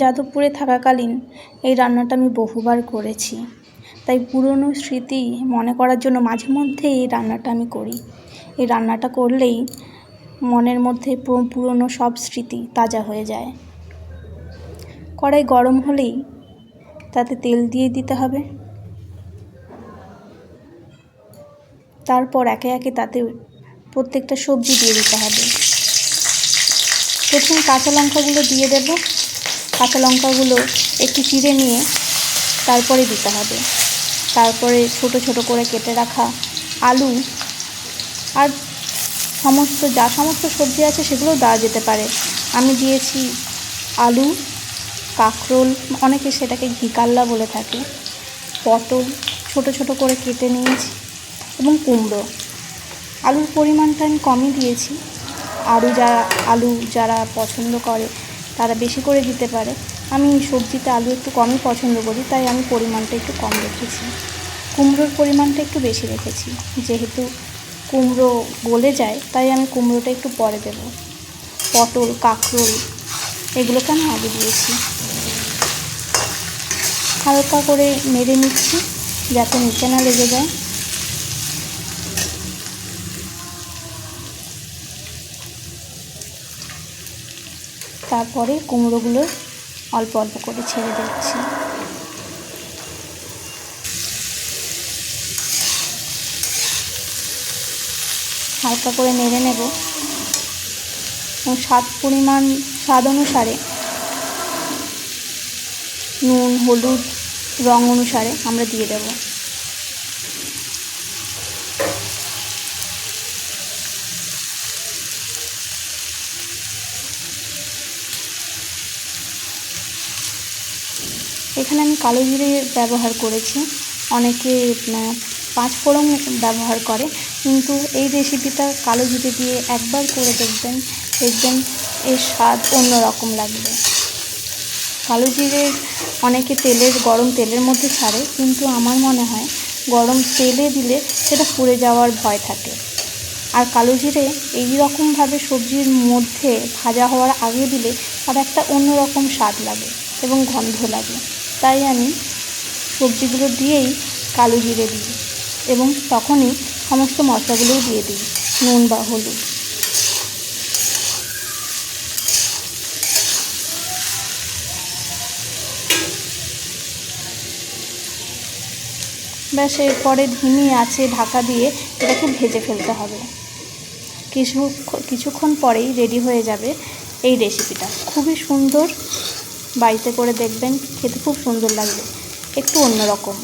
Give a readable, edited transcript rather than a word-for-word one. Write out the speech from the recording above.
যাদবপুরে থাকাকালীন এই রান্নাটা আমি বহুবার করেছি, তাই পুরনো স্মৃতি মনে করার জন্য মাঝে মধ্যে এই রান্নাটা আমি করি। এই রান্নাটা করলেই মনের মধ্যে পুরনো সব স্মৃতি তাজা হয়ে যায়। কড়াই গরম হলেই তাতে তেল দিয়ে দিতে হবে। তারপর একে একে তাতে প্রত্যেকটা সবজি দিয়ে দিতে হবে। প্রথমে কাঁচা লঙ্কাগুলো দিয়ে দেব। কাঁচা লঙ্কাগুলো একটু চিড়ে নিয়ে তারপরে দিতে হবে। তারপরে ছোট ছোট করে কেটে রাখা আলু আর সমস্ত সবজি আছে সেগুলোও দেওয়া যেতে পারে। আমি দিয়েছি আলু, কাঁকরোল, অনেকে সেটাকে ঘিকাল্লা বলে থাকে, পটল ছোট ছোট করে কেটে নিয়েছি এবং কুমড়ো। আলুর পরিমাণটা আমি কমই দিয়েছি। আলু যারা পছন্দ করে তারা বেশি করে দিতে পারে। আমি সবজিতে আলু একটু কমই পছন্দ করি, তাই আমি পরিমাণটা একটু কম রেখেছি। কুমড়োর পরিমাণটা একটু বেশি রেখেছি, যেহেতু কুমড়ো গলে যায় তাই আমি কুমড়োটা একটু পরে দেব। পটল, কাঁকরোল এগুলোকে আমি আগে দিয়েছি। হালকা করে নেড়ে নিচ্ছি যাতে নিচে না লেগে যায়। তারপরে কুমড়োগুলো অল্প অল্প করে ছেড়ে দিচ্ছি। হালকা করে নেড়ে নেব এবং স্বাদ অনুসারে নুন, হলুদ, রং অনুসারে আমরা দিয়ে দেব। এখানে আমি কালো জিরে ব্যবহার করেছি। অনেকে 5 ফোড়ন ব্যবহার করে, কিন্তু এই রেসিপিটা কালো জিরে দিয়ে একবার করে দেখবেন এর স্বাদ অন্যরকম লাগবে। কালো জিরে অনেকে গরম তেলের মধ্যে ছাড়ে, কিন্তু আমার মনে হয় গরম তেলে দিলে সেটা পুড়ে যাওয়ার ভয় থাকে। আর কালো জিরে এই রকমভাবে সবজির মধ্যে ভাজা হওয়ার আগে দিলে তার একটা অন্যরকম স্বাদ লাগে এবং গন্ধ লাগে। তাই আমি সবজিগুলো দিয়েই কালো জিরে দিই এবং তখনই সমস্ত মশলাগুলোও দিয়ে দিই, নুন বা হলুদ। ব্যাস, এরপরে ধিমি আঁচে ঢাকা দিয়ে এটাকে ভেজে ফেলতে হবে। কিছুক্ষণ পরেই রেডি হয়ে যাবে এই রেসিপিটা। খুবই সুন্দর, বাড়িতে করে দেখবেন, খেতে খুব সুন্দর লাগবে, একটু অন্যরকম।